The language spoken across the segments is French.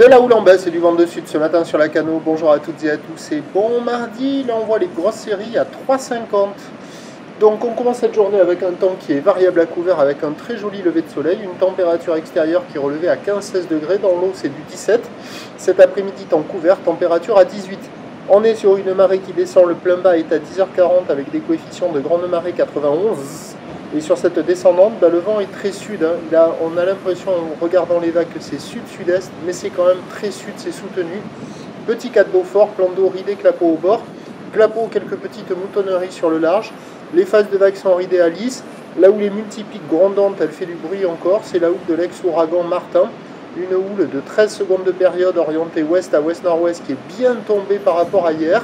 De la houle en baisse et du vent de sud ce matin sur la Cano. Bonjour à toutes et à tous, c'est bon mardi. Là on voit les grosses séries à 3,50. Donc on commence cette journée avec un temps qui est variable à couvert avec un très joli lever de soleil. Une température extérieure qui est relevée à 15-16 degrés. Dans l'eau c'est du 17. Cet après-midi temps couvert, température à 18. On est sur une marée qui descend, le plein bas est à 10h40 avec des coefficients de grande marée 91. Et sur cette descendante, le vent est très sud. On a l'impression en regardant les vagues que c'est sud-sud-est, mais c'est quand même très sud, c'est soutenu. Petit cas d'eau fort, plan d'eau ridé, clapot au bord. Clapot, quelques petites moutonneries sur le large. Les phases de vagues sont ridées à lisse. Là où les multipiques grondantes, elle fait du bruit encore, c'est la houle de l'ex-ouragan Martin. Une houle de 13 secondes de période orientée ouest à ouest-nord-ouest qui est bien tombée par rapport à hier,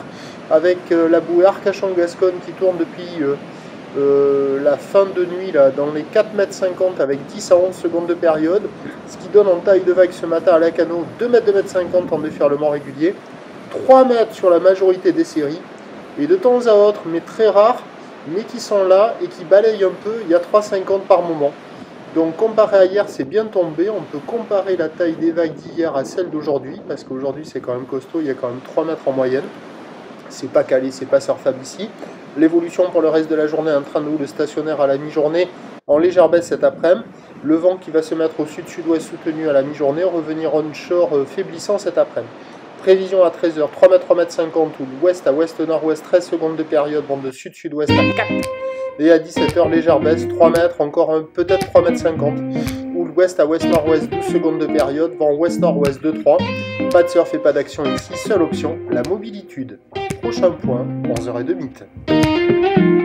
avec la bouée Arcachon-Gascogne qui tourne depuis la fin de nuit là, dans les 4,50 m avec 10 à 11 secondes de période, ce qui donne en taille de vague ce matin à la Cano 2 m, 2,50 m en déferlement régulier, 3 mètres sur la majorité des séries, et de temps à autre, mais très rares, mais qui sont là et qui balayent un peu, il y a 3,50 par moment. Donc comparé à hier, c'est bien tombé. On peut comparer la taille des vagues d'hier à celle d'aujourd'hui, parce qu'aujourd'hui c'est quand même costaud, il y a quand même 3 mètres en moyenne. C'est pas calé, c'est pas surfable ici. L'évolution pour le reste de la journée, un train de houle stationnaire à la mi-journée, en légère baisse cet après-midi. Le vent qui va se mettre au sud-sud-ouest soutenu à la mi-journée, revenir onshore faiblissant cet après-midi. Prévision à 13h, 3 m, 3,50 m, ou ouest à ouest-nord-ouest, 13 secondes de période, vent de sud-sud-ouest à 4. Et à 17h, légère baisse, 3 mètres, encore peut-être 3,50 m. Ou l'ouest à ouest-nord-ouest, 12 secondes de période, vent ouest-nord-ouest 2-3. Pas de surf et pas d'action ici, seule option, la mobilitude. Prochain point, 11h30.